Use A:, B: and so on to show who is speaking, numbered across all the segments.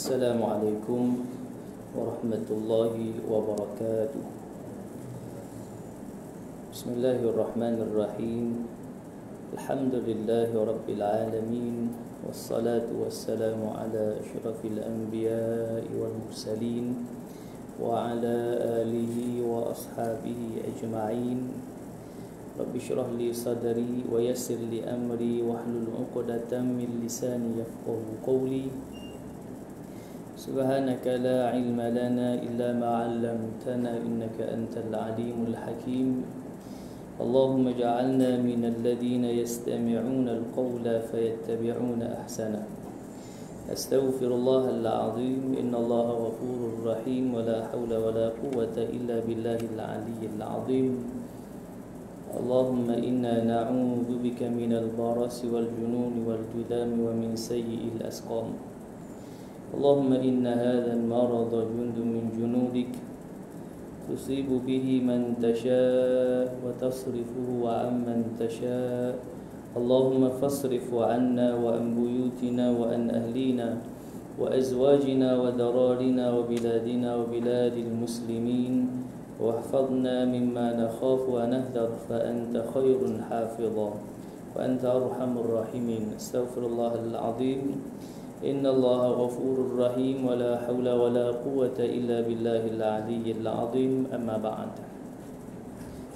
A: Assalamualaikum warahmatullahi wabarakatuh. Bismillahirrahmanirrahim. Alhamdulillahi rabbil alamin. Wassalatu wassalamu ala asyrafil anbiya'i wal mursalin wa ala alihi wa ashabihi ajma'in. Rabbi syrah li sadri wa yassir li amri wahlul 'uqdatam min lisani yafqahu qawli. Subhanaka la ilma lana illa ma 'allamtana innaka antal alimul hakim. Allahumma ja'alna minal ladzina yastami'una al-qawla fayattabi'una ahsana. Astaghfirullahal 'azim, innallaha ghafurur rahim wa la haula wa la quwwata illa billahil 'aliyyil 'azim. Allahumma inna na'udzu bika minal barasi wal jununi wal judami wa min sayyi'il asqam. Allahumma inna hadha al-marada jundun min junudik tusibu bihi man tasha' wa tasrifuhu wa amman tasha'. Allahumma fasrif wa anna wa an buyutina wa an ahlina wa azwajina wa dararina wa biladina wa biladil muslimin واحفظنا مما نخاف ونهذر فأنت خير حافظا وأنت أرحم الراحمين. استغفر الله العظيم إن الله غفور رحيم ولا حول ولا قوة إلا بالله العلي العظيم. أما بعد.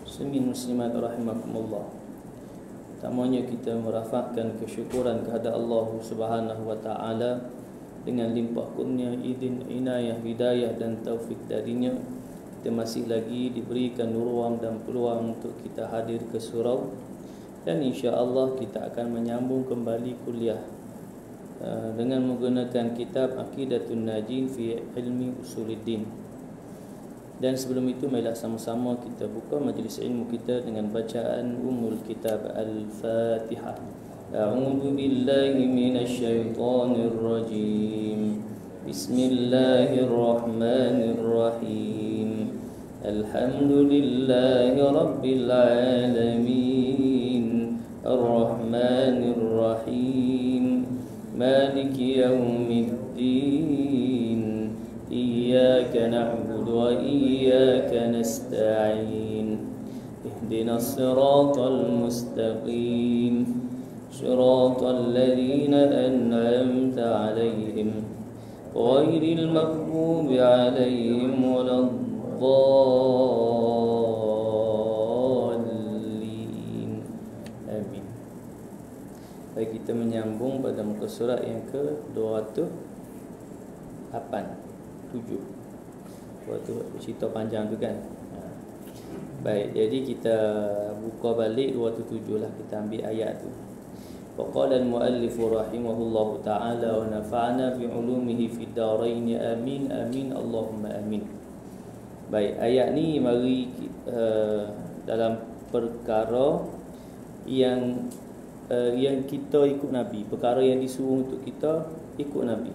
A: Muslimin muslimat rahimakumullah. Pertamanya kita merafakkan kesyukuran kepada Allah Subhanahu wa taala dengan limpah kurnia, izin, inayah, hidayah dan taufik darinya. Kita masih lagi diberikan ruang dan peluang untuk kita hadir ke surau, dan insya-Allah kita akan menyambung kembali kuliah dengan menggunakan kitab Aqidatun Najin fi Ilmi Usuluddin. Dan sebelum itu marilah sama-sama kita buka majlis ilmu kita dengan bacaan Ummul Kitab Al-Fatihah. A'udzu billahi minasy syaithanir rajim. Bismillahirrahmanirrahim. Alhamdulillahi rabbil alamin. Ar-Rahmanir Rahim. Maliki yaumiddin. Iyyaka na'budu wa iyyaka nasta'in. Ihdinas siratal mustaqim. Siratal ladzina an'amta 'alaihim ghairil maghdubi 'alaihim waladdallin. Amin. Baik, kita menyambung pada muka surat yang ke-207. Waktu cerita panjang tu kan. Baik, jadi kita buka balik 207 lah, kita ambil ayat tu. Faqala al-muallif rahimahullahu ta'ala wa nafa'ana bi 'ulumihi fid dharain amin amin Allahumma amin. Baik, ayat ni mari dalam perkara yang kita ikut Nabi, perkara yang disuruh untuk kita ikut Nabi,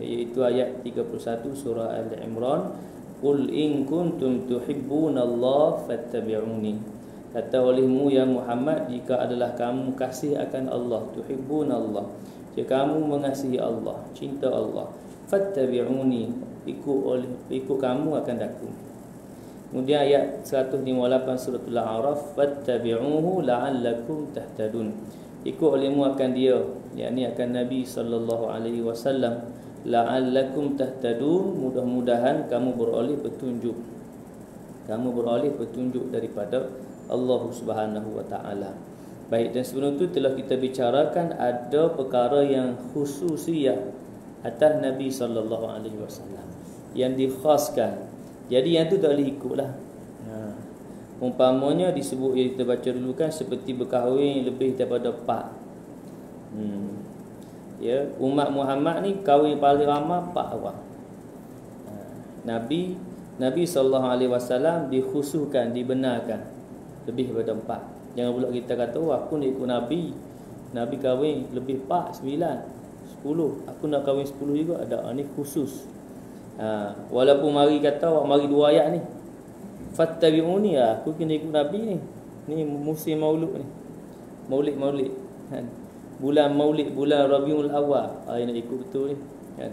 A: iaitu ayat 31 surah Al-Imran. Qul in kuntum tuhibbunallaha fattabi'uni. Kata olehmu ya Muhammad, jika adalah kamu kasih akan Allah, tuhibbunallah, jika kamu mengasihi Allah, cinta Allah, fattabi'uni, ikut kamu akan aku. Kemudian ayat 158 surah Al-A'raf, fattabi'uhu la'allakum tahtadun, ikut olehmu akan dia, yakni akan Nabi sallallahu alaihi wasallam, la'allakum tahtadun, mudah-mudahan kamu beroleh petunjuk, daripada Allah Subhanahu wa taala. Baik, dan sebelum itu telah kita bicarakan ada perkara yang khususiyah atas Nabi sallallahu alaihi wasallam yang dikhaskan. Jadi yang tu tak boleh ikutlah. Umpamanya disebut, yang kita baca dulu kan, seperti berkahwin lebih daripada 4. Ya, umat Muhammad ni kahwin paling ramai 4 orang. Nabi sallallahu alaihi wasallam dikhususkan, dibenarkan lebih daripada 4. Jangan pula kita kata, oh aku nak ikut Nabi kahwin lebih 4, 9, 10, aku nak kahwin 10 juga. Ada, ni khusus. Walaupun mari kata awak mari 2 ayat ni, fattabi'uni, aku kena ikut Nabi ni musim maulud ni, maulid kan. Bulan Maulid, bulan Rabiul Awal, nak ikut betul ni kan.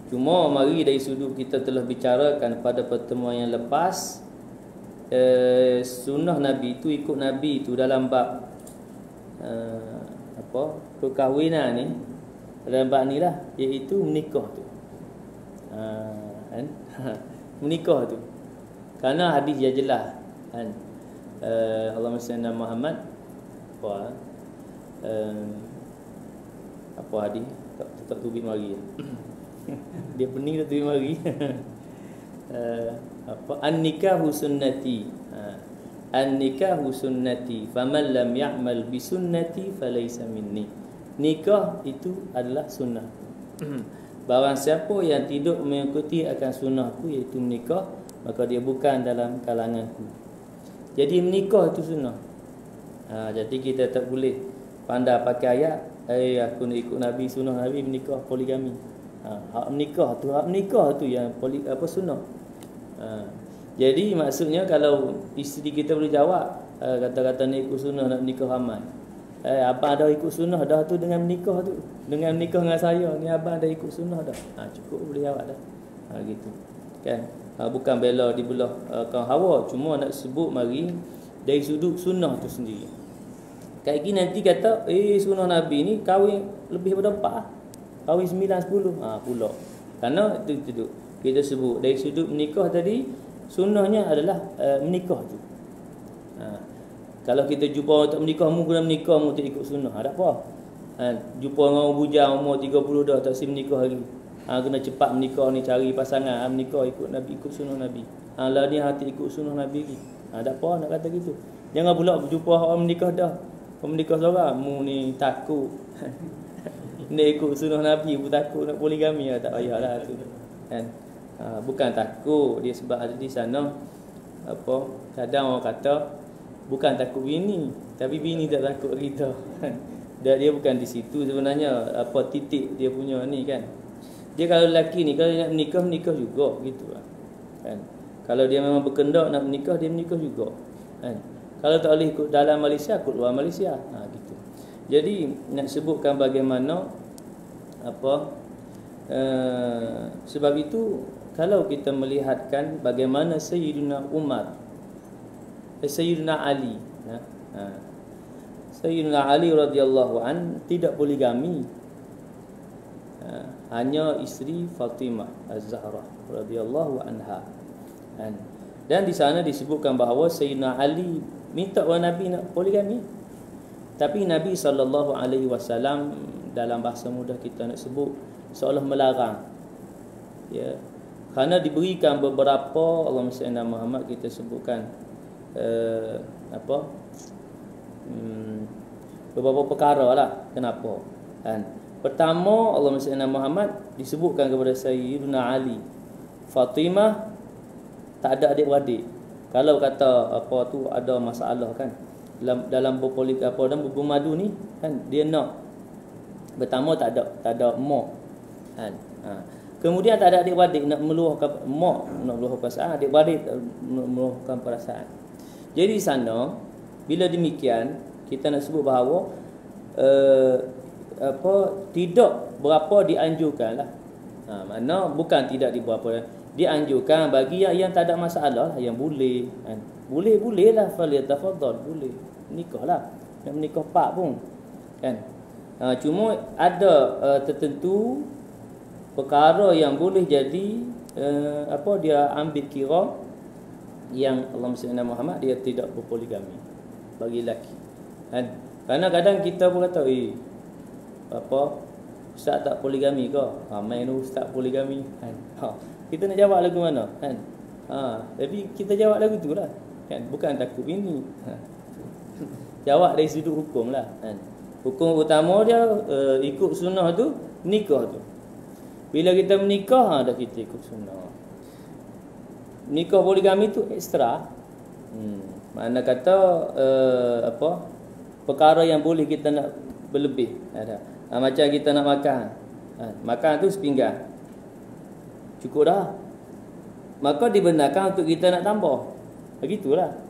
A: Cuma mari dari sudut kita telah bicarakan pada pertemuan yang lepas, sunnah Nabi itu ikut Nabi itu dalam bab perkahwinan ni, dalam bab ni lah, iaitu menikah tu. Kan? Menikah tu. Kerana hadis dia jelas kan. Allahumma salli ala Muhammad apa hadis tak tubik mari. Dia pening dah tubik mari. An-nikahu sunnati. An-nikahu sunnati faman lam ya'mal bi sunnati falaysa minni. Nikah itu adalah sunnah. Barang siapa yang tidak mengikuti akan sunnahku, iaitu menikah, maka dia bukan dalam kalanganku. Jadi menikah itu sunnah. Jadi kita tak boleh pandai pakai ayat, aku nak ikut Nabi, sunnah Nabi menikah poligami. Hak menikah tu yang sunnah. Jadi maksudnya kalau isteri kita boleh jawab, kata-kata nak ikut sunnah, nak menikah ramai. Abang dah ikut sunnah dah tu dengan menikah tu. Dengan menikah dengan saya ni, abang dah ikut sunnah dah. Cukup boleh jawab dah. Gitu. Kan? Bukan bela di belah kaum hawa, cuma nak sebut mari dari sudut sunnah tu sendiri. Kayak gini nanti kata, sunnah Nabi ni kahwin lebih daripada 4. Kahwin 9 10. Pula. Karena itu kita sebut dari sudut menikah tadi, sunnahnya adalah menikah tu. Kalau kita jumpa orang tak menikah, mu kena menikah, mu tak ikut sunnah, tak apa. Jumpa dengan orang bujang umur 30 dah tak si menikah lagi. Kena cepat menikah ni, cari pasangan, menikah ikut Nabi, ikut sunnah Nabi. Lah ni hati ikut sunnah Nabi lagi. Tak apa nak kata gitu. Jangan pula jumpa orang menikah dah. Orang menikah seorang, mu ni takut. Nak ikut sunnah Nabi, mu takut nak poligami, tak payahlah tu. Kan? Bukan takut dia, sebab ada di sana kadang orang kata bukan takut bini, tapi bini tak takut kita. Dan dia bukan di situ sebenarnya titik dia punya ni kan. Dia kalau lelaki ni kalau nak menikah juga gitu lah. Kan? Kalau dia memang berkendak nak menikah, dia menikah juga. Kan? Kalau tak boleh ikut dalam Malaysia, ikut luar Malaysia. Gitu. Jadi nak sebutkan bagaimana sebab itu kalau kita melihatkan bagaimana Sayyidina Umar, Sayyidina Ali, Sayyidina Ali radhiyallahu an tidak poligami, hanya isteri Fatimah Az-Zahra radhiyallahu anha. Dan di sana disebutkan bahawa Sayyidina Ali minta kepada Nabi nak poligami, tapi Nabi SAW dalam bahasa mudah kita nak sebut seolah melarang. Ya. Kerana diberikan beberapa, Allahumma salli ala Muhammad, kita sebutkan beberapa perkara lah kenapa. Pertama, Allahumma salli ala Muhammad, disebutkan kepada Sayyidina Ali, Fatimah tak ada adik-beradik. Kalau kata ada masalah kan dalam dan bermadu ni kan, dia nak pertama tak ada mak kan. Kemudian tak ada adik-beradik, nak meluahkan mak, nak meluahkan perasaan, adik-beradik nak meluahkan perasaan. Jadi di sana bila demikian kita nak sebut bahawa tidak berapa dianjurkan lah. Mana bukan tidak diberapa, dianjurkan bagi yang tak ada masalah lah, yang boleh kan. Boleh lah, falyatafaddal, boleh nikahlah, nak menikah pak pun kan. Cuma ada tertentu perkara yang boleh jadi dia ambil kira yang Allahumma salli ala Muhammad, dia tidak berpoligami bagi lelaki kan. Kerana kadang kita pun kata ustaz tak poligami ke? Ramai ni ustaz poligami kan. Kita nak jawab lagu mana kan? Tapi kita jawab lagu tu lah kan, bukan takut bini. Jawab dari sudut hukum lah kan. Hukum utama dia ikut sunnah tu, nikah tu. Bila kita menikah, dah kita ikut sunnah. Nikah poligami tu ekstra. Mana kata perkara yang boleh kita nak berlebih ada. Macam kita nak makan. Makan tu sepinggan, cukup dah. Maka dibenarkan untuk kita nak tambah. Begitulah.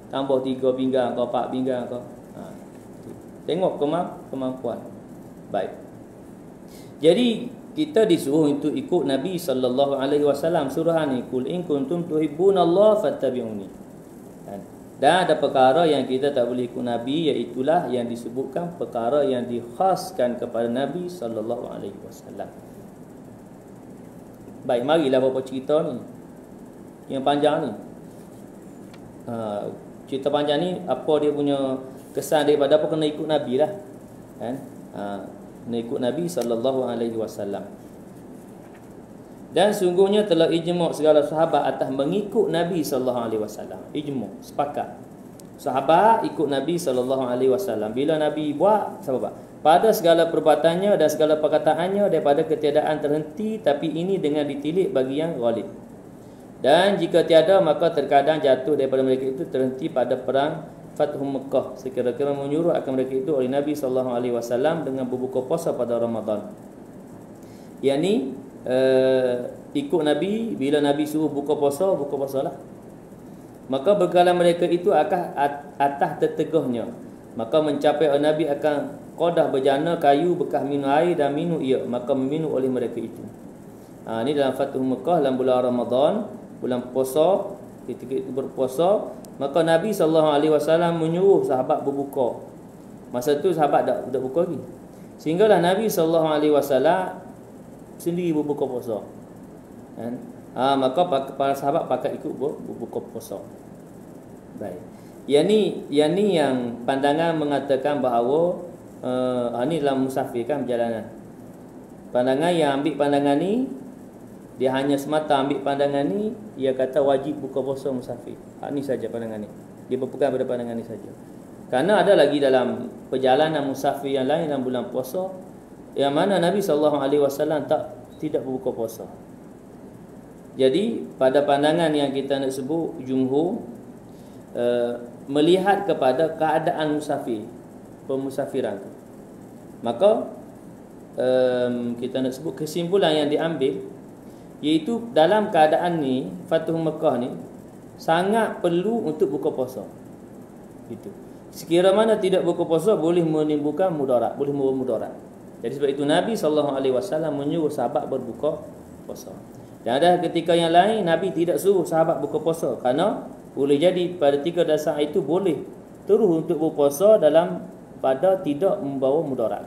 A: Tambah 3 pinggan ke 4 pinggan ke. Tengok kemampuan. Baik. Jadi kita disuruh untuk ikut Nabi sallallahu alaihi wasallam. Surah ni, qul in kuntum tuhibbunallaha fattabi'uni. Dan ada perkara yang kita tak boleh ikut Nabi, iaitulah yang disebutkan perkara yang dikhaskan kepada Nabi sallallahu alaihi wasallam. Baik, marilah beberapa cerita ni yang panjang ni. Cerita panjang ni apa dia punya kesan daripada apa, kena ikut Nabi lah kan. Kena ikut Nabi sallallahu alaihi wasallam. Dan sungguhnya telah ijma' segala sahabat atas mengikut Nabi sallallahu alaihi wasallam. Ijma', sepakat. Sahabat ikut Nabi sallallahu alaihi wasallam. Bila Nabi buat, sahabat pada segala perbuatannya dan segala perkataannya daripada ketiadaan terhenti, tapi ini dengan ditilik bagi yang ghalib. Dan jika tiada, maka terkadang jatuh daripada mereka itu terhenti pada perang Fathu Mekah, sekira-kira menyuruh akan mereka itu oleh Nabi sallallahu alaihi wasallam dengan berbuka puasa pada Ramadan. Yang ni ikut Nabi, bila Nabi suruh buka puasalah. Maka berkala mereka itu akan atas tertegahnya, maka mencapai oleh Nabi akan qadah berjana kayu bekas minum air dan minum ia, maka meminum oleh mereka itu. Ini dalam Fathu Mekah dalam bulan Ramadan, bulan puasa, ketika itu berpuasa, maka Nabi SAW menyuruh sahabat berbuka. Masa tu sahabat tak buka lagi. Sehinggalah Nabi SAW sendiri berbuka puasa. Kan? Maka para sahabat pakat ikut berbuka puasa. Baik. Yang ni yang pandangan mengatakan bahawa ni dalam musafir kan, perjalanan. Pandangan yang ambil pandangan ni, dia hanya semata ambil pandangan ni, ia kata wajib buka puasa musafir. Ni saja pandangan ni. Dia berpegang pada pandangan ni saja. Kerana ada lagi dalam perjalanan musafir yang lain dalam bulan puasa, yang mana Nabi SAW tidak berbuka puasa. Jadi pada pandangan yang kita nak sebut jumhur, melihat kepada keadaan musafir, pemusafiran tu, maka kita nak sebut kesimpulan yang diambil, iaitu dalam keadaan ni Fathu Mekah ni sangat perlu untuk buka puasa. Itu. Sekira mana tidak buka puasa boleh menimbulkan mudarat, boleh membawa mudarat. Jadi sebab itu Nabi SAW menyuruh sahabat berbuka puasa. Dan ada ketika yang lain Nabi tidak suruh sahabat buka puasa, kerana boleh jadi pada 3 dasar itu boleh terus untuk berpuasa dalam pada tidak membawa mudarat.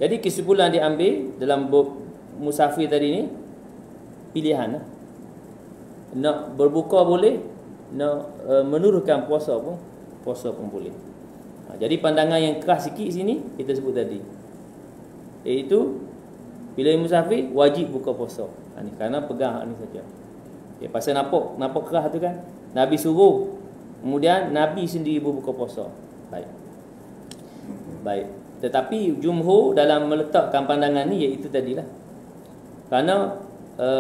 A: Jadi kesimpulan diambil dalam musafir tadi ni, pilihan lah. Nak berbuka boleh, nak meneruskan puasa pun boleh. Jadi pandangan yang keras sikit sini kita sebut tadi, iaitu bila musafir wajib buka puasa. Ni kerana pegang ni saja. Pasal nampak keras tu kan, Nabi suruh, kemudian Nabi sendiri berbuka puasa. Baik. Tetapi jumhur dalam meletakkan pandangan ni, iaitu tadilah, kerana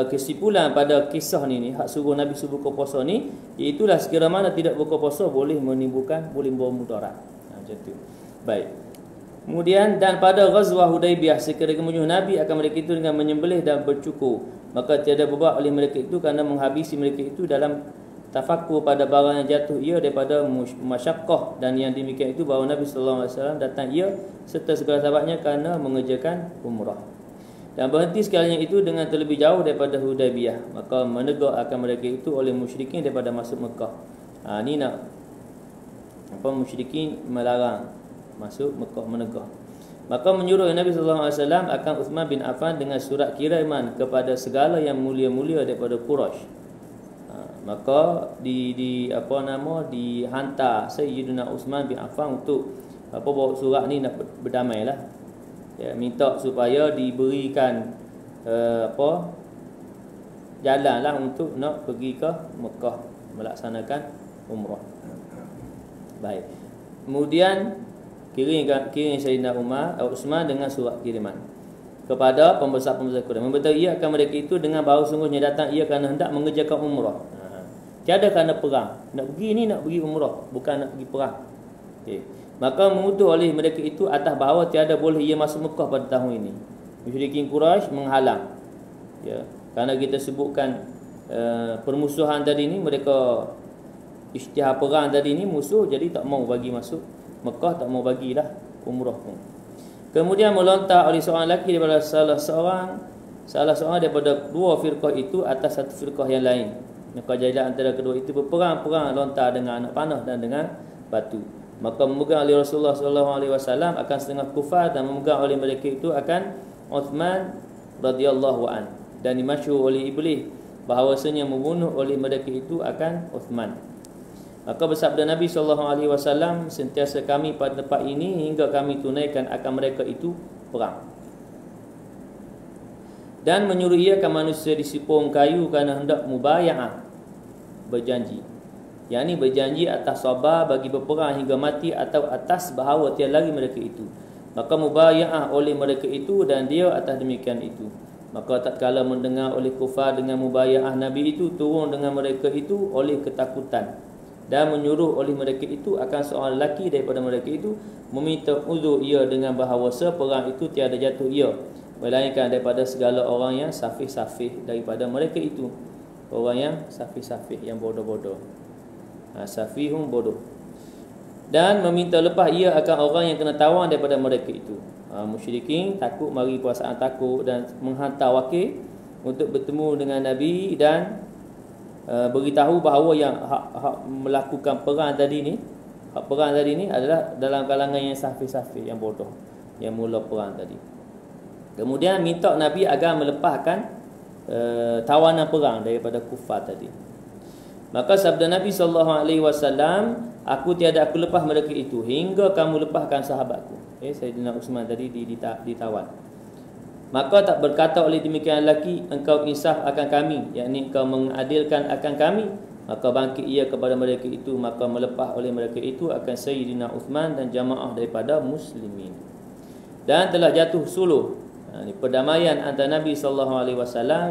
A: kesimpulan pada kisah ni hak suruh Nabi suruh buka puasa ni, iaitulah sekira mana tidak buka puasa boleh menimbulkan, boleh membawa mudarat. Macam tu. Baik. Kemudian, dan pada Ghazwah Hudaibiyah, sekiranya menyuruh Nabi akan mereka itu dengan menyembelih dan bercukur, maka tiada beban oleh mereka itu kerana menghabisi mereka itu dalam tafakur pada barang yang jatuh ia daripada masyaqqah. Dan yang demikian itu bahawa Nabi SAW datang ia serta segala sahabatnya kerana mengerjakan umrah, dan berhenti sekalinya itu dengan terlebih jauh daripada Hudaibiyah, maka menegur akan mereka itu oleh musyrikin daripada masuk Mekah. Ni nak musyrikin melarang masuk Mekah, menegur. Maka menyuruh Nabi SAW akan Uthman bin Affan dengan surat kiriman kepada segala yang mulia-mulia daripada Quraisy. Maka dihantar Sayyidina Uthman bin Affan untuk bawa surat ni nak berdamai lah. Minta supaya diberikan jalan lah untuk nak pergi ke Mekah melaksanakan umrah. Baik. Kemudian kirim Sayyidina Uthman dengan surat kiriman kepada pembesar-pembesar Quraisy, memberitahu ia akan mereka itu dengan bahawa sungguhnya datang ia kerana hendak mengerjakan umrah. Tiada kerana perang. Nak pergi ni nak pergi umrah, bukan nak pergi perang. Maka mengutus oleh mereka itu atas bahawa tiada boleh ia masuk Mekah pada tahun ini. Musyrikin Quraisy menghalang. Kerana kita sebutkan permusuhan tadi ni, mereka isytihar perang tadi ni musuh, jadi tak mau bagi masuk Mekah, tak mau bagilah umrah pun. Kemudian melontar oleh seorang lelaki daripada salah seorang daripada dua firqah itu atas satu firqah yang lain. Maka jadilah antara kedua itu berperang lontar dengan anak panah dan dengan batu. Maka memegang oleh Rasulullah SAW akan setengah kufar, dan memegang oleh mereka itu akan Uthman radhiyallahu an. Dan dimasyhur oleh Iblis bahawasanya membunuh oleh mereka itu akan Uthman. Maka bersabda Nabi SAW, sentiasa kami pada tempat ini hingga kami tunaikan akan mereka itu perang. Dan menyuruh ia ke manusia di sipong kayu kerana hendak mubaya'ah, berjanji. Yang ini berjanji atas sabar bagi berperang hingga mati, atau atas bahawa tiada lagi mereka itu. Maka mubaya'ah oleh mereka itu, dan dia atas demikian itu. Maka tatkala mendengar oleh kufar dengan mubaya'ah Nabi itu, turun dengan mereka itu oleh ketakutan, dan menyuruh oleh mereka itu akan seorang lelaki daripada mereka itu meminta uzur ia dengan bahawa perang itu tiada jatuh ia, melainkan daripada segala orang yang safih-safih daripada mereka itu. Orang yang safih-safih, yang bodoh-bodoh. Safihun bodoh. Dan meminta lepas ia akan orang yang kena tawan daripada mereka itu. Musyrikin takut, mari perasaan takut dan menghantar wakil untuk bertemu dengan Nabi dan beritahu bahawa yang hak melakukan perang tadi ni adalah dalam kalangan yang safih-safih, yang bodoh, yang mula perang tadi. Kemudian minta Nabi agar melepaskan tawanan perang daripada kufar tadi. Maka sabda Nabi SAW, aku tiada aku lepas mereka itu hingga kamu lepaskan sahabatku. Sayyidina Uthman tadi ditawan. Maka tak berkata oleh demikian lelaki, engkau insaf akan kami, yakni engkau mengadilkan akan kami. Maka bangkit ia kepada mereka itu, maka melepas oleh mereka itu akan Sayyidina Uthman dan jamaah daripada muslimin. Dan telah jatuh suluh, perdamaian antara Nabi SAW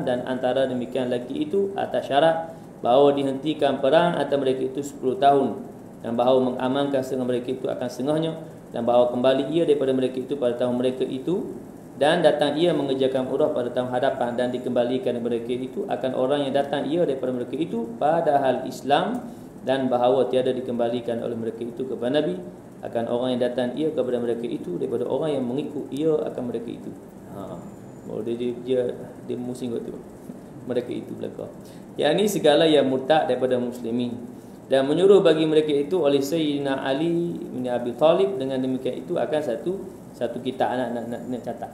A: dan antara demikian lelaki itu atas syarat bahawa dihentikan perang antara mereka itu 10 tahun, dan bahawa mengamankan setengah mereka itu akan setengahnya, dan bahawa kembali ia daripada mereka itu pada tahun mereka itu, dan datang ia mengerjakan umrah pada tahun hadapan, dan dikembalikan mereka itu akan orang yang datang ia daripada mereka itu pada hal Islam, dan bahawa tiada dikembalikan oleh mereka itu kepada Nabi akan orang yang datang ia kepada mereka itu daripada orang yang mengikut ia akan mereka itu. Dia musing kot tu. Mereka itu belaka. Yang ini segala yang murtad daripada muslimin, dan menyuruh bagi mereka itu oleh Sayyidina Ali bin Abi Talib. Dengan demikian itu akan satu kitab nak catat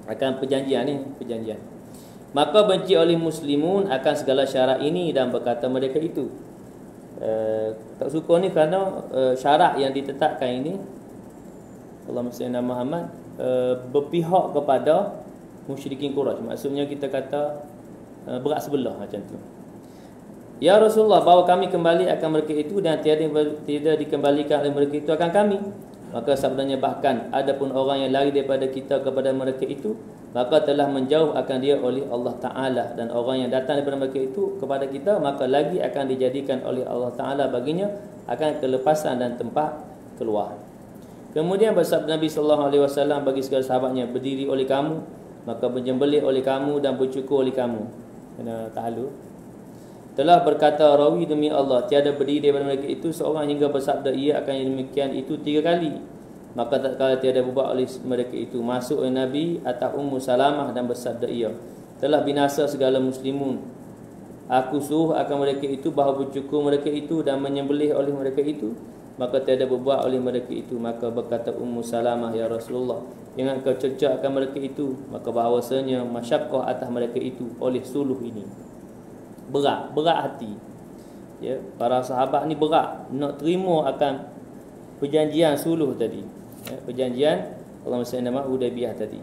A: akan perjanjian ni, perjanjian. Maka benci oleh muslimun akan segala syarat ini, dan berkata mereka itu tak suka ni kerana syarat yang ditetapkan ini, Allahumma salli ala Muhammad, berpihak kepada musyrikin Quraisy. Maksudnya kita kata berat sebelah macam tu. Ya Rasulullah, bawa kami kembali akan mereka itu, dan tiada dikembalikan oleh mereka itu akan kami. Maka sabdanya, bahkan adapun orang yang lari daripada kita kepada mereka itu, maka telah menjauh akan dia oleh Allah Ta'ala, dan orang yang datang daripada mereka itu kepada kita, maka lagi akan dijadikan oleh Allah Ta'ala baginya akan kelepasan dan tempat keluar. Kemudian bersabda Nabi SAW bagi segala sahabatnya, berdiri oleh kamu, maka berjembelih oleh kamu, dan bercukur oleh kamu. Kena tahalu. Telah berkata rawi, demi Allah tiada berdiri daripada mereka itu seorang hingga bersabda ia akan demikian itu 3 kali. Maka tak kala tiada berbuat oleh mereka itu, masuk oleh Nabi atas Ummu Salamah, dan bersabda ia, telah binasa segala muslimun. Aku suruh akan mereka itu bahawa bercukur mereka itu dan menyembelih oleh mereka itu, maka tiada berbuat oleh mereka itu. Maka berkata Ummu Salamah, ya Rasulullah, jangan kau cerca akan mereka itu, maka bahawasanya masyaqqah atas mereka itu oleh suluh ini. Berat hati. Ya, para sahabat ni berat nak terima akan perjanjian suluh tadi. Ya, perjanjian Allahumma salli ala Hudaybiyah tadi.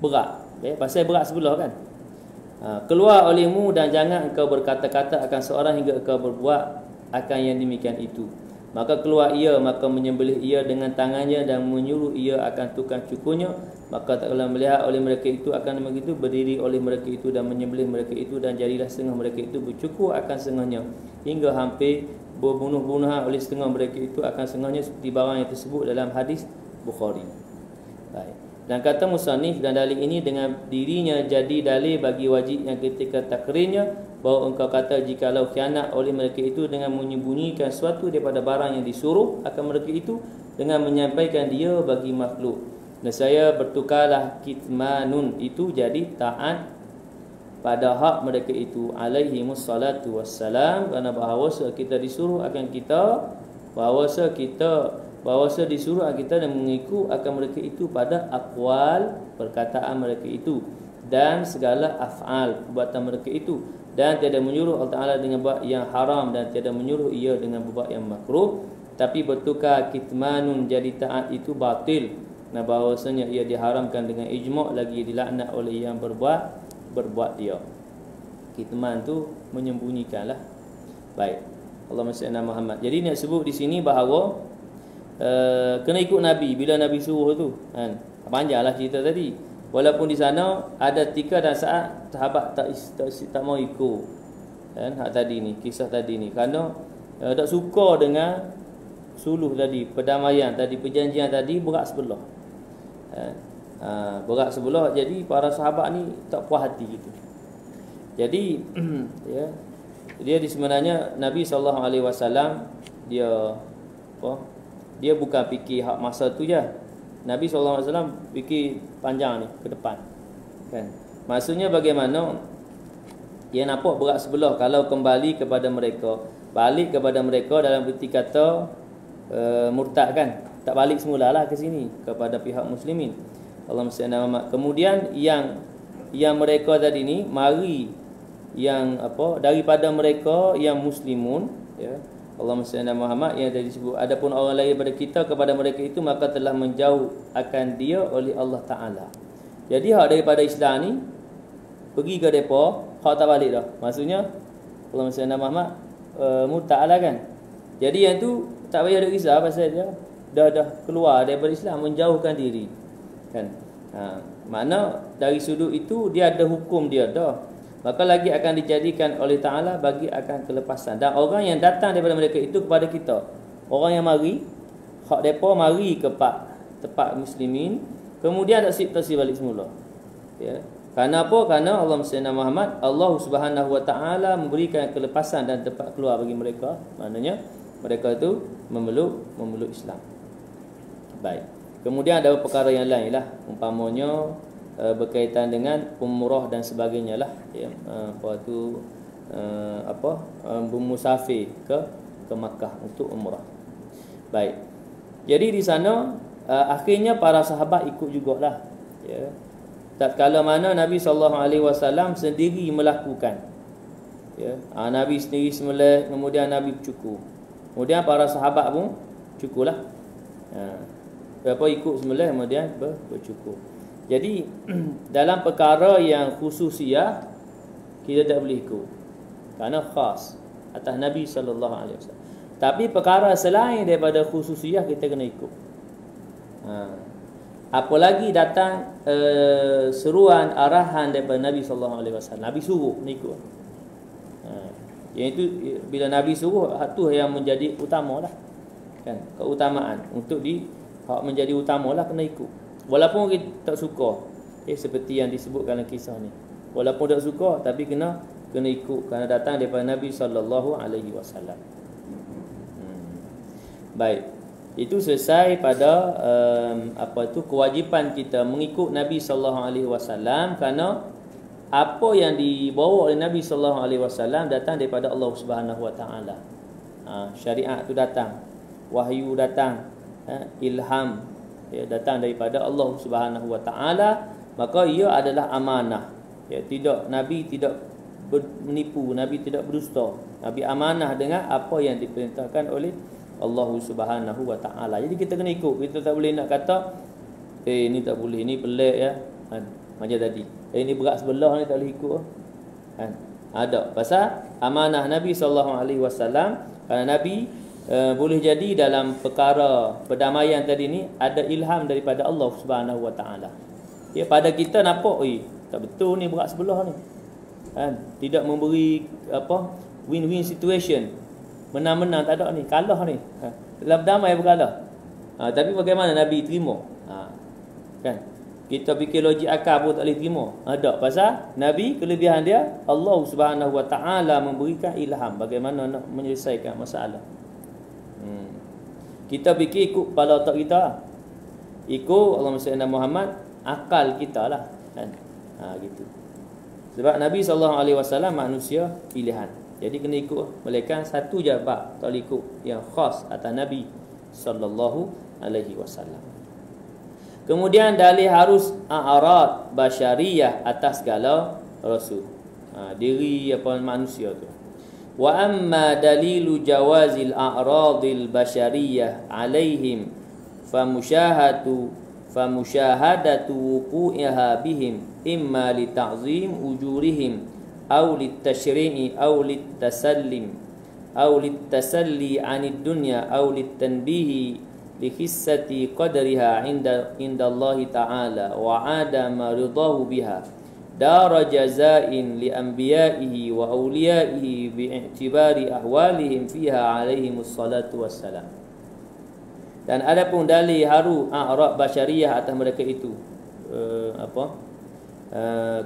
A: Berat. Ya, pasal berat sebelah kan. Keluar olehmu, dan jangan engkau berkata-kata akan seorang hingga engkau berbuat akan yang demikian itu. Maka keluar ia, maka menyembelih ia dengan tangannya, dan menyuruh ia akan tukang cukurnya. Maka taklah melihat oleh mereka itu akan begitu, berdiri oleh mereka itu dan menyembelih mereka itu, dan jadilah setengah mereka itu bercukur akan setengahnya, hingga hampir berbunuh-bunuhan oleh setengah mereka itu akan setengahnya, seperti barang yang tersebut dalam hadis Bukhari. Baik. Dan kata musannif, dan dalil ini dengan dirinya jadi dalil bagi wajib yang ketika takririnya, bahawa engkau kata jikalau khianat oleh mereka itu dengan menyembunyikan suatu daripada barang yang disuruh akan mereka itu, dengan menyampaikan dia bagi makhluk. Nescaya bertukarlah kitmanun itu jadi taat pada hak mereka itu alaihimus salatu wassalam, kerana bahawasa kita disuruh akan kita bahawasa disuruh akan kita dan mengikut akan mereka itu pada aqwal perkataan mereka itu dan segala af'al perbuatan mereka itu, dan tiada menyuruh Allah Ta'ala dengan buat yang haram dan tiada menyuruh ia dengan berbuat yang makruh. Tapi bertukar kitmanun jadi taat itu batil, nah bahawasanya ia diharamkan dengan ijma' lagi dilaknat oleh yang berbuat dia. Kitman tu menyembunyikanlah. Baik. Allahumma salli ala Muhammad. Jadi nak sebut di sini bahawa kena ikut Nabi bila Nabi suruh tu kan. Panjanglah cerita tadi. Walaupun di sana ada tika dan saat sahabat tak mau ikut. Kan hak tadi ni, kisah tadi ni, kerana tak suka dengan suluh tadi, perdamaian tadi, perjanjian tadi berat sebelah. Berat sebelah, jadi para sahabat ni tak puas hati gitu. Jadi ya, dia di sebenarnya Nabi SAW dia bukan fikir hak masa tu je. Nabi SAW fikir panjang ni ke depan kan. Maksudnya bagaimana dia nampak berat sebelah kalau kembali kepada mereka, balik kepada mereka dalam erti kata murtad kan, tak balik semulalah ke sini kepada pihak muslimin. Allahumma salli ala Muhammad. Kemudian yang mereka tadi ni mari yang daripada mereka yang muslimun ya, Allahumma salli ala Muhammad, yang tadi disebut adapun orang lain daripada kita kepada mereka itu maka telah menjauh akan dia oleh Allah Ta'ala. Jadi hak daripada Islam ni pergi ke depa, hak tak balik dah. Maksudnya Allahumma salli ala Muhammad murtad lah kan. Jadi yang tu tak payah ada risau pasal dia dah keluar daripada Islam, menjauhkan diri kan. Makna dari sudut itu dia ada hukum dia dah, maka lagi akan dijadikan oleh Ta'ala bagi akan kelepasan. Dan orang yang datang daripada mereka itu kepada kita, orang yang mari hak depa mari ke tempat muslimin, kemudian tak balik semula ya. Kerana apa? Kerana Allah Subhanahu Muhammad, Allah Subhanahu Wa Ta'ala memberikan kelepasan dan tempat keluar bagi mereka. Maknanya mereka itu memeluk Islam. Baik. Kemudian ada perkara yang lain lah, umpamanya berkaitan dengan umrah dan sebagainya lah ya, bermusafir ke Makkah untuk umrah. Baik. Jadi di sana akhirnya para sahabat ikut jugalah ya. Tatkala mana Nabi SAW sendiri melakukan ya, Nabi sendiri sembelih, kemudian Nabi bercukur, kemudian para sahabat pun cukurlah. Ikut sembelih kemudian bercukur. Jadi dalam perkara yang khususiah kita tak boleh ikut, kerana khas atas Nabi SAW. Tapi perkara selain daripada khususiah kita kena ikut. Apalagi datang seruan arahan daripada Nabi SAW. Nabi suruh kena ikut. Yang itu bila Nabi suruh, tu yang menjadi utama lah kan, keutamaan untuk hak menjadi utama lah, kena ikut. Walaupun kita tak suka seperti yang disebutkan dalam kisah ni, walaupun tak suka tapi kena ikut kerana datang daripada Nabi SAW. Baik, itu selesai pada kewajipan kita mengikut Nabi SAW, kerana apa yang dibawa oleh Nabi SAW datang daripada Allah Subhanahu Wa Ta'ala. Syariat tu datang, wahyu datang, ilham ya, datang daripada Allah Subhanahu Wa Ta'ala, maka ia adalah amanah ya. Nabi tidak menipu, Nabi tidak berdusta, Nabi amanah dengan apa yang diperintahkan oleh Allah Subhanahu Wa Ta'ala. Jadi kita kena ikut. Kita tak boleh nak kata ni tak boleh, ni pelik ya kan, macam tadi ni berat sebelah ni tak boleh ikut kan. Ada pasal amanah Nabi SAW, kerana Nabi boleh jadi dalam perkara perdamaian tadi ni ada ilham daripada Allah Subhanahu Wa Ta'ala. Ya, pada kita nampak tak betul ni, berat sebelah ni kan, tidak memberi win-win situation, menang-menang tak ada ni, kalah ni dalam damai berkalah. Tapi bagaimana Nabi terima kan, kita fikir logik akal pun tak boleh terima. Ada pasal Nabi, kelebihan dia Allah Subhanahu Wa Ta'ala memberikan ilham bagaimana nak menyelesaikan masalah. Kita fikir ikut kepala otak kita. Ikut Allahumma salli ala Muhammad, akal kita lah kan. Gitu. Sebab Nabi SAW manusia pilihan. Jadi kena ikut melekan satu je bab, tak boleh ikut yang khas atas Nabi SAW. Kemudian dalil harus a'rad basyariyah atas segala rasul. Diri apa manusia tu. Wa amma dalilu jawazil a'radil basyariyah alaihim famusyahadatu wuqu'iha bihim imma li ta'zim ujurihim aw li tashri'i aw li tasallim aw li tasalli 'anid dunya aw li tanbihi li hissati qadriha 'inda Allah ta'ala wa 'adama ridahu biha dara jazain li anbiya'ihi wa awliya'ihi bi'tibari ahwalihim fiha 'alaihimus salatu wassalam. Dan adapun dalil haru a'rad basyariyah atas mereka itu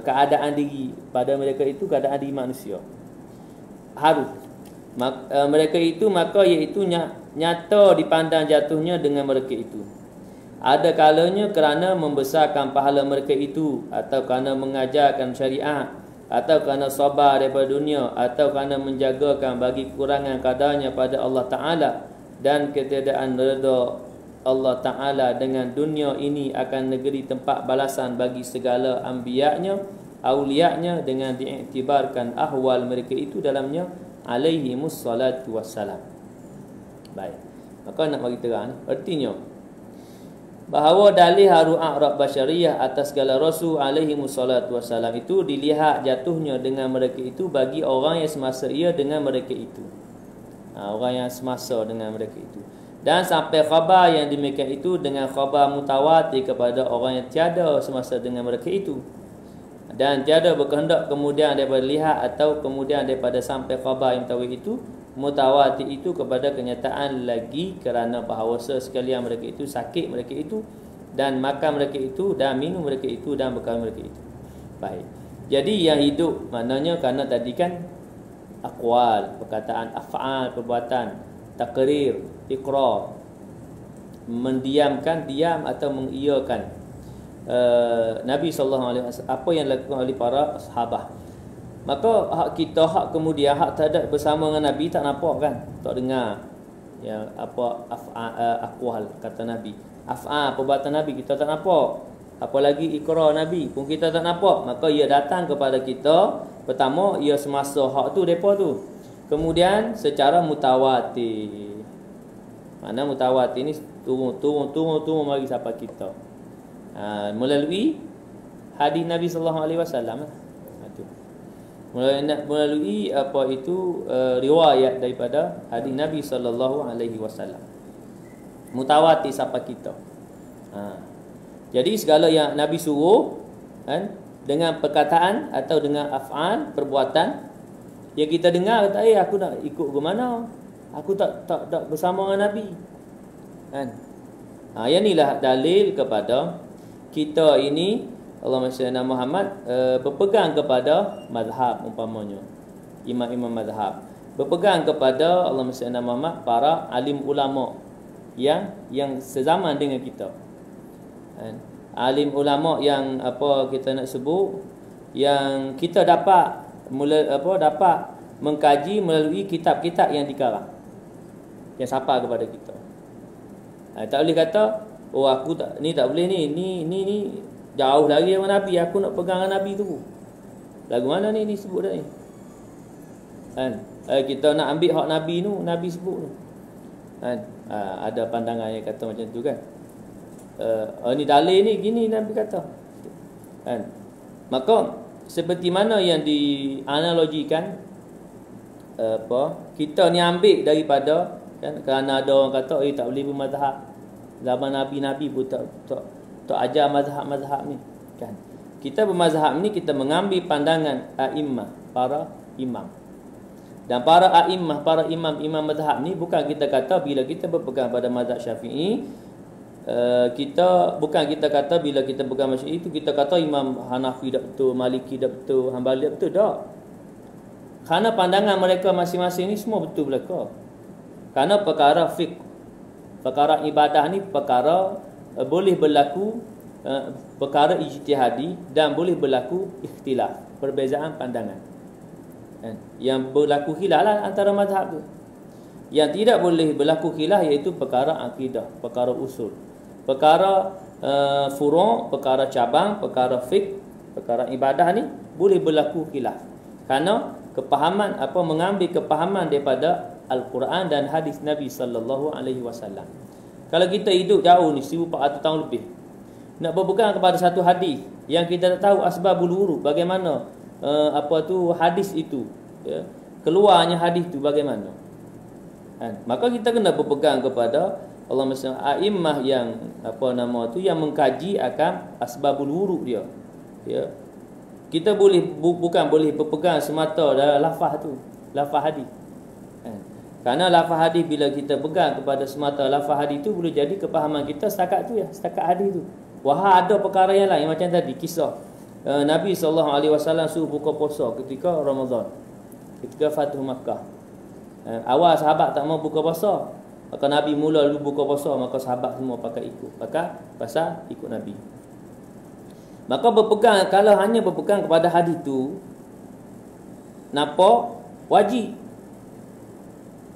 A: keadaan diri pada mereka itu keadaan diri manusia haru mereka itu, maka iaitu nyata dipandang jatuhnya dengan mereka itu. Ada kalanya kerana membesarkan pahala mereka itu, atau kerana mengajarkan syariat, atau kerana sabar daripada dunia, atau kerana menjagakan bagi kekurangan kadarnya pada Allah Ta'ala, dan ketiadaan redha Allah Ta'ala dengan dunia ini akan negeri tempat balasan bagi segala anbiya'nya, awliya'nya, dengan diiktibarkan ahwal mereka itu dalamnya, alaihimus salatu wassalam. Baik, maka nak bagi terang, artinya bahawa dalil haru a'rad basyariyah atas segala rasul alaihimus salatu wassalam itu dilihat jatuhnya dengan mereka itu bagi orang yang semasa ia dengan mereka itu. Orang yang semasa dengan mereka itu. Dan sampai khabar yang demikian itu dengan khabar mutawatir kepada orang yang tiada semasa dengan mereka itu. Dan tiada berkehendak kemudian daripada lihat atau kemudian daripada sampai khabar yang mutawatir itu kepada kenyataan lagi, kerana bahawa sekalian mereka itu sakit mereka itu, dan makan mereka itu, dan minum mereka itu, dan bekal mereka itu. Baik. Jadi yang hidup maknanya kerana tadi kan aqwal, perkataan, af'al, perbuatan, takrir, iqrar, mendiamkan, diam atau mengiyakan Nabi SAW, apa yang dilakukan oleh para sahabat. Maka hak kita, hak kemudian, hak terhadap bersama dengan Nabi tak nampak kan, tak dengar yang apa aqwal kata Nabi, af'al perbuatan Nabi kita tak nampak, apalagi iqrar Nabi pun kita tak nampak. Maka ia datang kepada kita, pertama ia semasa hak tu depa tu, kemudian secara mutawatir. Mana mutawatir ni turun mari sampai kita melalui hadis Nabi sallallahu alaihi wasallam. Melalui apa itu riwayat daripada hadis Nabi sallallahu alaihi wasallam, mutawatir sampai kita. Jadi segala yang Nabi suruh kan, dengan perkataan atau dengan af'al, perbuatan yang kita dengar, kata aku nak ikut ke mana, aku tak bersama dengan Nabi kan. Yang inilah dalil kepada kita ini Allahumma salli ala Muhammad berpegang kepada mazhab, umpamanya imam-imam mazhab berpegang kepada Allahumma salli ala Muhammad para alim ulama yang sezaman dengan kita kan? Alim ulama yang apa kita nak sebut, yang kita dapat dapat mengkaji melalui kitab-kitab yang dikarang, yang sampai kepada kita. Tak boleh kata aku tak boleh ni jauh lagi dengan Nabi, aku nak pegang dengan Nabi tu. Lagu mana ni sebut dah ni kan? Kita nak ambil hak Nabi tu, Nabi sebut tu kan? Ada pandangan yang kata macam tu kan. Ni dalil ni gini Nabi kata kan. Maka seperti mana yang dianalogikan kita ni ambil daripada kan, kerana ada orang kata tak boleh bermazhab zaman Nabi pun tak ajar mazhab-mazhab ni kan. Kita bermazhab ni kita mengambil pandangan a'immah, para imam. Dan para a'immah, para imam mazhab ni bukan kita kata bila kita berpegang pada mazhab Syafi'i, kita bukan kita kata bila kita pegang mazhab itu kita kata Imam Hanafi tak betul, Maliki tak betul, Hambali tak betul, tak. Kerana pandangan mereka masing-masing ni semua betul belaka. Kerana perkara fiqh Perkara ibadah ni perkara boleh berlaku perkara ijtihadi dan boleh berlaku ikhtilaf, perbezaan pandangan. Yang berlaku khilaf lah antara mazhab tu. Yang tidak boleh berlaku khilaf iaitu perkara akidah, perkara usul, perkara furu', perkara cabang, perkara fiqh, perkara ibadah ni boleh berlaku khilaf. Kerana kepahaman mengambil kepahaman daripada Al-Quran dan hadis Nabi sallallahu alaihi wasallam. Kalau kita hidup jauh ni 1400 tahun lebih, nak berpegang kepada satu hadis yang kita tak tahu asbabul wurud, bagaimana hadis itu, ya, keluarnya hadis itu bagaimana, maka kita kena berpegang kepada Allah Subhanahu a'immah yang yang mengkaji akan asbabul wurud dia, ya. Kita bukan boleh berpegang semata dalam lafaz tu, lafaz hadis. Kerana lafaz hadis, bila kita pegang kepada semata lafaz hadis tu, boleh jadi kepahaman kita setakat tu, ya, setakat hadis tu. Wah, ada perkara yang lain macam tadi kisah Nabi SAW suruh buka puasa ketika Ramadan, ketika Fathu Makkah. Awal sahabat tak mau buka puasa, maka Nabi mula dulu buka puasa, maka sahabat semua pakai ikut, pasal ikut Nabi. Maka berpegang, kalau hanya berpegang kepada hadis tu, nampak wajib.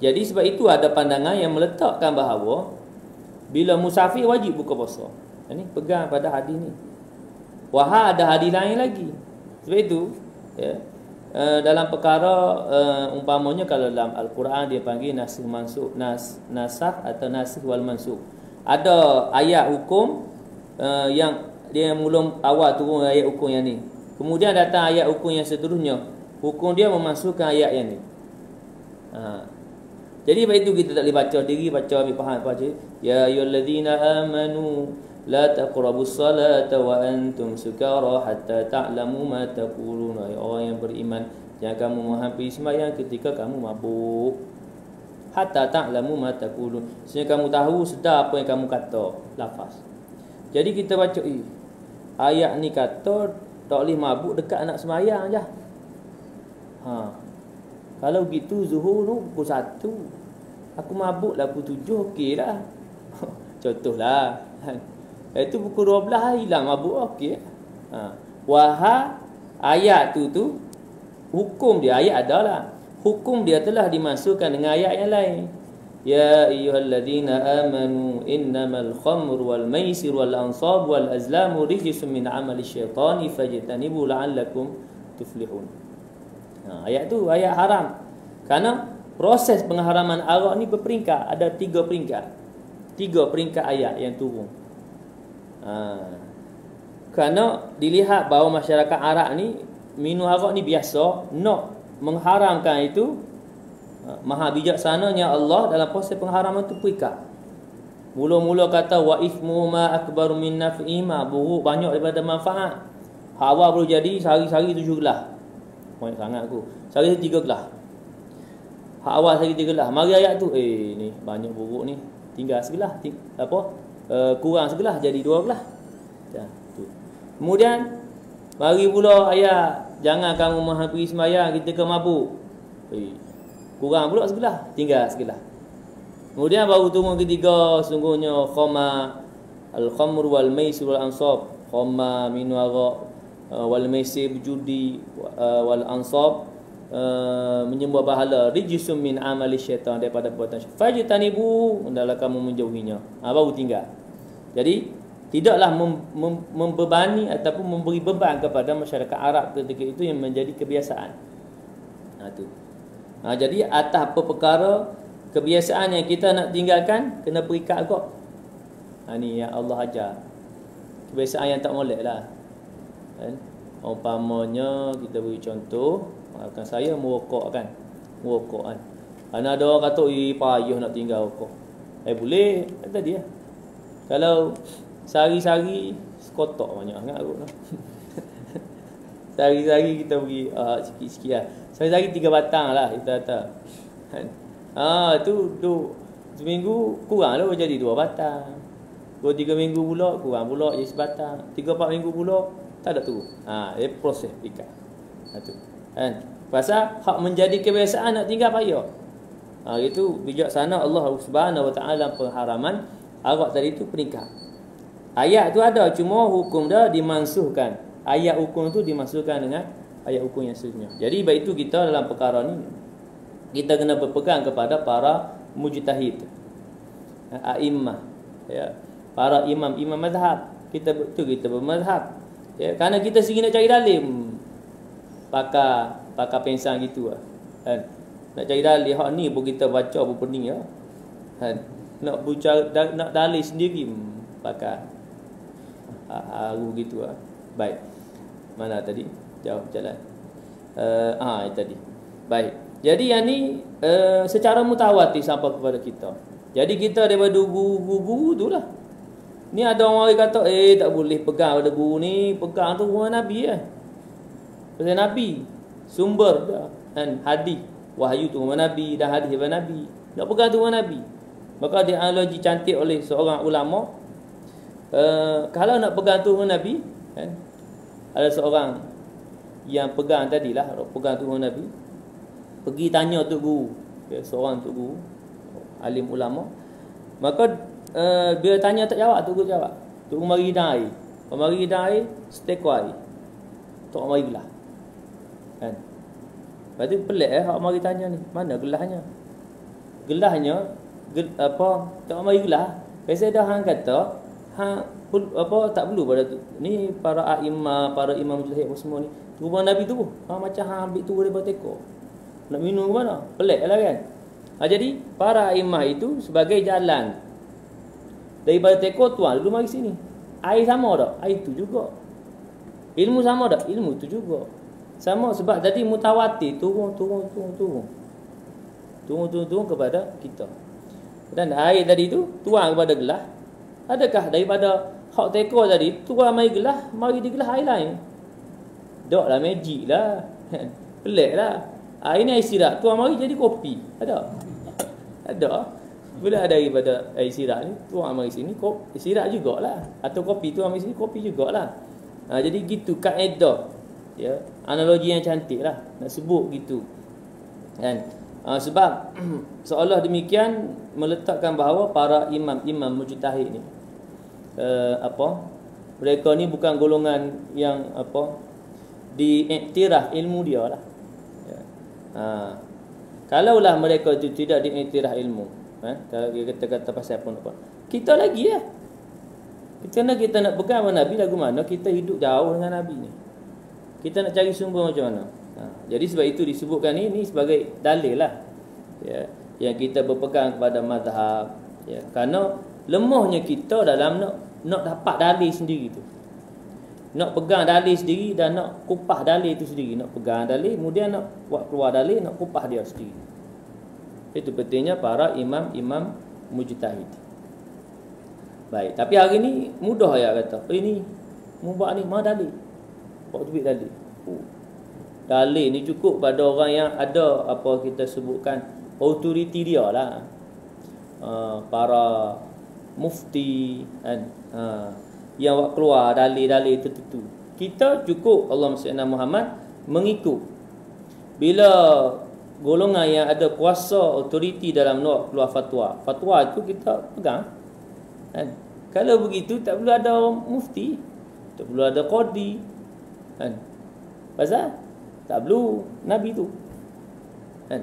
A: Jadi sebab itu ada pandangan yang meletakkan bahawa bila musafir wajib buka puasa. Ini pegang pada hadis ni. Wah, ada hadis lain lagi. Sebab itu, ya, dalam perkara umpamanya kalau dalam Al-Quran dia panggil nasikh mansukh, nasakh atau nasikh wal mansukh. Ada ayat hukum yang dia mula awal turun ayat hukum yang ni. Kemudian datang ayat hukum yang seterusnya, hukum dia memasukkan ayat yang ni. Jadi sebab itu kita tak boleh baca diri, baca ambil faham baca. Ya ayyuhallazina amanu la taqrabus salata wa antum sukara hatta ta'lamu ma taquluna. Orang yang beriman, jangan kamu menghampiri sembahyang ketika kamu mabuk. Hatta ta'lamu ma taqulun, sehingga kamu tahu, sedar apa yang kamu kata, lafaz. Jadi kita baca ayat ni kata tak boleh mabuk dekat anak sembahyang je. Kalau gitu zuhur tu pukul 1, aku mabuk lah pukul 7, okey lah. Contohlah. Itu pukul 12 hilang mabuk, okey. Wahai ayat tu hukum dia, ayat adalah hukum dia telah dimasukkan dengan ayat yang lain. Ya ayyuhalladzina amanu innamal khamru wal maisir wal ansab wal azlamu rijsun min amali syaitani fajtanibu la'allakum tuflihun. Ayat tu ayat haram. Kerana proses pengharaman arak ni berperingkat, ada 3 peringkat. 3 peringkat ayat yang turun. Kerana dilihat bahawa masyarakat Arab ni minum arak ni biasa, nak mengharamkan itu, maha bijaksananya Allah dalam proses pengharaman tu peringkat. Mula-mula kata wa ithmu ma akbaru min naf'ima, buruk banyak daripada manfaat. Hawa boleh jadi sehari-hari 7 gelas. Banyak sangat aku. Sehari 3 gelas. Hak awal sehari 3 gelas. Mari ayat tu, ni banyak buruk ni. Tinggal segelas. Kurang segelas jadi 2 gelas. Tu. Kemudian mari pula ayat jangan kamu menghampiri sembahyang ketika mabuk. Kurang pula segelas, tinggal segelas. Kemudian baru turun ketiga, sungguhnya al-khamr wal maisir wal ansab. Khamar minum arak, wal maisir berjudi, wal ansab menyembah berhala, rijsun min amali syaitan, daripada perbuatan syaitan. Fajtanibu, hendaklah kamu menjauhinya. Baru tinggal. Jadi tidaklah membebani ataupun memberi beban kepada masyarakat Arab ketika itu yang menjadi kebiasaan. Jadi atas apa perkara kebiasaan yang kita nak tinggalkan, kena perikat kok. Ni yang Allah ajar. Kebiasaan yang tak molek lah. Umpamanya kita beri contoh, maafkan saya merokok kan. Merokok kan. Ada orang kata payah nak tinggal rokok. Boleh, kata dia. Kalau sehari-hari sekotak banyak sangat kot. Sehari-hari kita beri sikit-sikit lah. Sehari-hari 3 batang lah kita kata. Tu seminggu kurang lah jadi 2 batang. 2-3 minggu pula kurang pula jadi sebatang. 3-4 minggu pula tak ada turun. Dia proses ikat. Tu. Pasal hak menjadi kebiasaan nak tinggal payah. Itu bijaksana Allah Subhanahu wa taala pengharaman arak tadi tu peningkat. Ayat tu ada, cuma hukum dah dimansuhkan. Ayat hukum tu dimasukkan dengan ayat hukum yang sesungguhnya. Jadi baik itu kita dalam perkara ni kita kena berpegang kepada para mujtahid, a'immah, ya, para imam mazhab. Kita betul kita bermazhab, ya, kerana kita sendiri nak cari dalil pakai pensang gitu kan. Nak cari dalil hak ni pun kita baca pun pening ya kan. Nak bicara nak dalil sendiri pakai gitu Baik. Mana tadi? Jauh jalan. Itu tadi. Baik. Jadi yang ni secara mutawatir sampai kepada kita. Jadi kita daripada guru tu lah. Ni ada orang kata tak boleh pegang pada guru ni, pegang tu rumah Nabi Pasal Nabi sumber dah kan, hadis wahyu tu rumah Nabi dan hadis daripada Nabi. Nak pegang tu rumah Nabi. Maka dia analogi cantik oleh seorang ulama. Kalau nak pegang tu rumah Nabi kan, ada seorang yang pegang tadilah, pegang tu rumah Nabi, pergi tanya tu guru, seorang tu guru alim ulama. Maka bila tanya tak jawab, tu guru jawab. Tu mari dah air. Mari dah air, seteko air. Tak mari gelas. Kan? Lepas tu pelik hak mari tanya ni, mana gelasnya? Gelasnya tak mari gelas. Biasa dah hang kata tak perlu pada tu. Ni para a'immah, para imam mujtahid semua ni. Rumah Nabi tu macam hang ambil tu daripada teko. Nak minum ke mana? Pelik lah kan? Jadi para a'immah itu sebagai jalan daripada teko tuan dulu mari sini. Air sama tak? Air tu juga. Ilmu sama tak? Ilmu tu juga. Sama sebab tadi mutawatir turun kepada kita. Dan air tadi tu tuang kepada gelas. Adakah daripada hak teko tadi tuang mai gelas, mari di gelas air lain? Tak lah, magic lah. Pelik lah. Air ni air sirap, tuang mari jadi kopi. Ada? Ada. Bila ada daripada air sirap ni, tuang mari sini sirap jugalah. Atau kopi tuang mari sini kopi jugalah. Jadi gitu kaedah. Ya, analogi yang cantik lah nak sebut gitu. Kan? Sebab seolah demikian meletakkan bahawa para imam mujtahid ni mereka ni bukan golongan yang diiktiraf ilmu dia lah. Ya. Kalaulah mereka itu tidak diiktiraf ilmu, kalau kita kata pasal apa, kita lagi lah. Kita nak pegang dengan Nabi lagu mana kita hidup jauh dengan Nabi ni. Kita nak cari sumber macam mana. Jadi sebab itu disebutkan ini sebagai dalil lah, ya, yang kita berpegang kepada mazhab, ya, kerana lemahnya kita dalam nak dapat dalil sendiri tu. Nak pegang dalil sendiri dan nak kupas dalil itu sendiri. Nak pegang dalil, kemudian nak buat keluar dalil, nak kupas dia sendiri. Itu pentingnya para imam mujtahid. Baik, tapi hari ni mudah ya kata. Ini mubah ni mana dalil? Bawa duit dalil. Dalil ni cukup pada orang yang ada apa kita sebutkan autoriti dia lah. Para mufti kan, yang buat keluar dalil-dalil tertentu. Kita cukup Allah Sayyidina Muhammad mengikut. Bila golongan yang ada kuasa autoriti dalam nak keluar fatwa itu kita pegang. Kan? Kalau begitu tak perlu ada mufti, tak perlu ada qadi. Kan? Pasal tak perlu Nabi tu. Kan?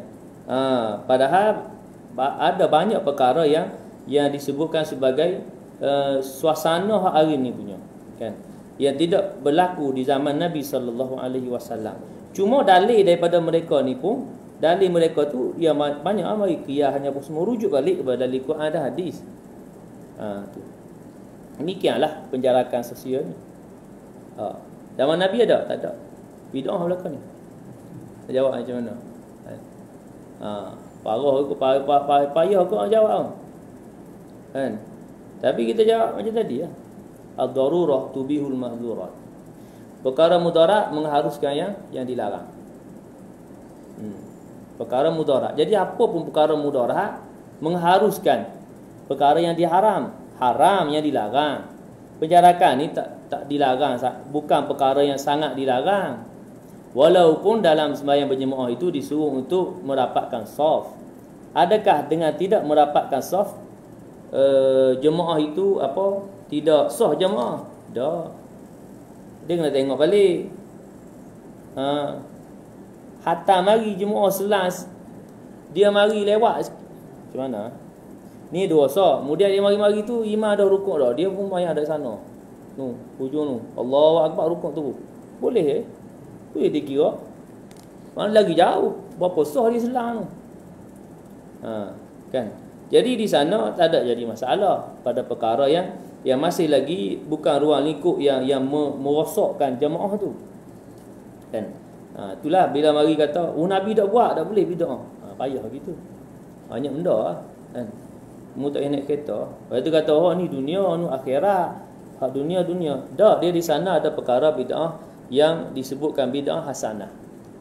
A: Padahal ada banyak perkara yang disebutkan sebagai suasana hari ni punya, kan, yang tidak berlaku di zaman Nabi sallallahu alaihi wasallam. Cuma dalil daripada mereka ni pun, dalil mereka tu yang banyak mari qiyah hanya pun semua rujuk balik kepada dalil Quran dan hadis. Tu. Demikianlah penjarakan sosial ni. Zaman Nabi ada? Tak ada. Bid'ah belakang ni. Saya jawab macam mana? Payah aku nak jawab. Kan? Tapi kita jawab macam tadi lah. Ad-darurah tubihul mahzurat. Perkara mudarat mengharuskan yang dilarang. Perkara mudarat. Jadi apa pun perkara mudarat mengharuskan perkara yang diharam, haram yang dilarang. Penjarakan ni tak dilarang, bukan perkara yang sangat dilarang. Walaupun dalam sembahyang berjemaah itu disuruh untuk merapatkan saf. Adakah dengan tidak merapatkan saf jemaah itu apa? Tidak sah jemaah? Tak. Dia kena tengok balik. Hatta mari jemaah selas, dia mari lewat macam mana? Ni dua sah. Kemudian dia mari-mari tu imam dah rukuk dah, dia pun mayang dari sana. Tu, hujung tu. Allahu akbar rukuk tu. Boleh boleh dikira. Mana lagi jauh. Berapa sah dia selang tu. Kan? Jadi di sana tak ada jadi masalah pada perkara yang masih lagi bukan ruang lingkup yang merosakkan jemaah tu. Kan? Itulah bila mari kata, Nabi tak buat, tak boleh bid'ah. Payah gitu. Banyak benda lah. Kan? Mu tak naik kereta. Lepas tu kata, ni dunia, ni akhirat. Hak dunia. Tak, dia di sana ada perkara bid'ah yang disebutkan bid'ah hasanah.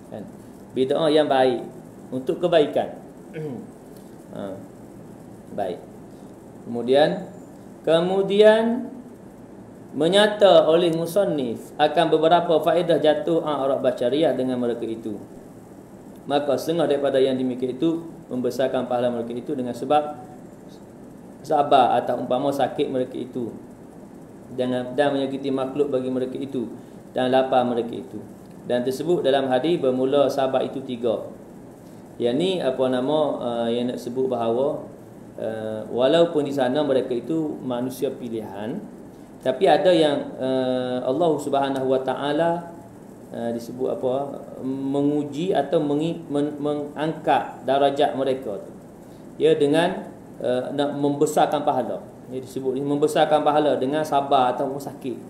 A: Kan? Bid'ah yang baik untuk kebaikan. Baik. Kemudian menyata oleh musannif akan beberapa faedah jatuh a'rab basyariah dengan mereka itu. Maka setengah daripada yang demikian itu membesarkan pahala mereka itu dengan sebab sabar atau umpama sakit mereka itu, dan menyakiti makhluk bagi mereka itu, dan lapar mereka itu. Dan tersebut dalam hadis bermula sabar itu 3. Yang ni yang nak sebut bahawa walaupun di sana mereka itu manusia pilihan, tapi ada yang Allah Subhanahu Wa Taala disebut menguji atau mengangkat darajat mereka tu. Ya, dengan nak membesarkan pahala. Dia disebut membesarkan pahala dengan sabar atau sakit.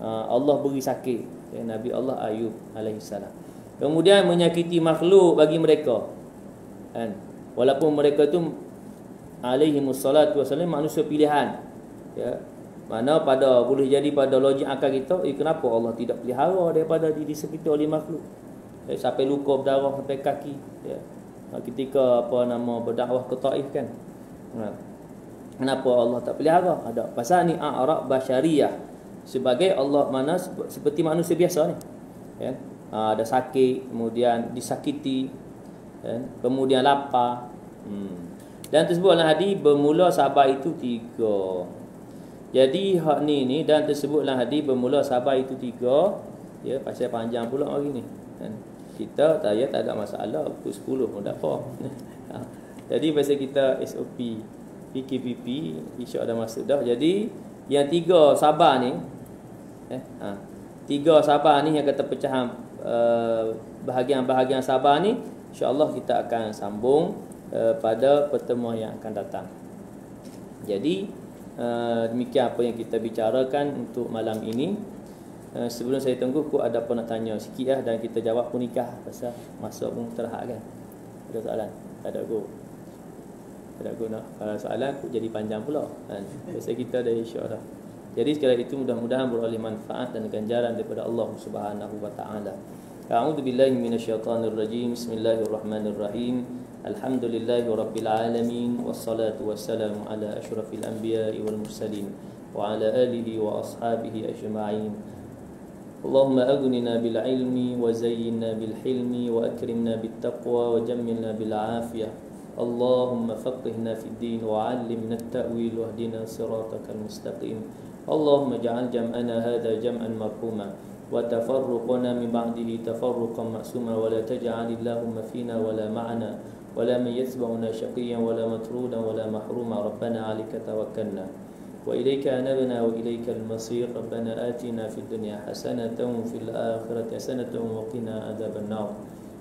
A: Allah beri sakit, ya, Nabi Allah Ayub alaihissalam. Kemudian menyakiti makhluk bagi mereka. Kan? Walaupun mereka tu alaihimussalatu wassalam manusia pilihan. Ya. Mana boleh jadi pada logik akal kita, kenapa Allah tidak pelihara daripada diri sekitar oleh makhluk? Sampai luka berdarah sampai kaki, ya. Ketika berdakwah ke Taif kan. Kenapa Allah tak pelihara? Ada pasal ni a'rab basyariah. Sebagai Allah seperti manusia biasa ni. Ya. Ada sakit, kemudian disakiti, ya. Kemudian lapar. Dan tersebut dalam hadis bermula sabar itu 3. Jadi hak ni dan tersebutlah hadis bermula sabar itu 3. Ya, pasal panjang pula hari ni. Kan? Kita tak ada masalah pukul 10 pun tak apa. Jadi pasal kita SOP PKPP insya Allah masuk dah. Jadi yang 3 sabar ni 3 sabar ni yang kata pecahan bahagian-bahagian sabar ni, insya-Allah kita akan sambung pada pertemuan yang akan datang. Jadi demikian apa yang kita bicarakan untuk malam ini. Sebelum saya tunggu, aku ada apa nak tanya sikit lah, dan kita jawab pun nikah pasal masa pun terhad kan. Ada soalan? Tak ada aku. Tak ada aku nak. Kalau soalan aku jadi panjang pula kan. Pasal kita dah insya-Allah. Jadi sekali itu mudah-mudahan beroleh manfaat dan ganjaran daripada Allah Subhanahu Wa Taala. A'udzu billahi minasyaitonir rajim. Bismillahirrahmanirrahim. Alhamdulillahi rabbil alamin, wassalatu wassalamu ala asyrafil anbiya'i wal mursalin wa ala alihi wa ashabihi ajma'in. Allahumma aghnina bil ilmi wa zayyinna bil hilmi wa akrimna bit taqwa wa jammilna bil afiyah. Allahumma faqihna fid din wa 'allimna at-ta'wil wahdina siratakal mustaqim. Allahumma ij'al jam'ana hadha jam'an marhuma wa tafarruqana min ba'dihi tafarruqan ma'suma wa la taj'al Allahumma fina wa la ma'ana wa la man yatba'una shaqiyyan wa la matrudan wa la mahruma. Rabbana 'alaika tawakkalna wa ilayka anabna wa ilayka al-masir. Rabbana atina fid dunya hasanatan wa fil akhirati hasanatan wa qina adzaban nar.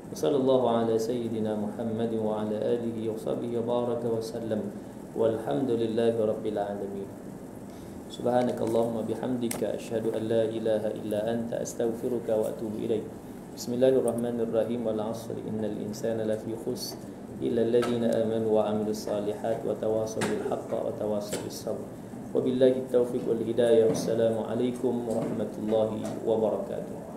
A: Sallallahu ala sayyidina Muhammad wa ala alihi wa sahbihi wa baraka wa sallam. Walhamdulillahi rabbil alamin. Subhanakallahumma bihamdika asyhadu an la ilaha illa anta astaghfiruka wa atubu ilaik. Bismillahirrahmanirrahim. Wal 'asri innal insana lafi khusr illa alladhina amanu wa 'amilus salihat wa tawassaw bil haqqi wa tawassaw bis sabr. Wabillahi taufiq wal hidayah. Wassalamu alaikum warahmatullahi wabarakatuh.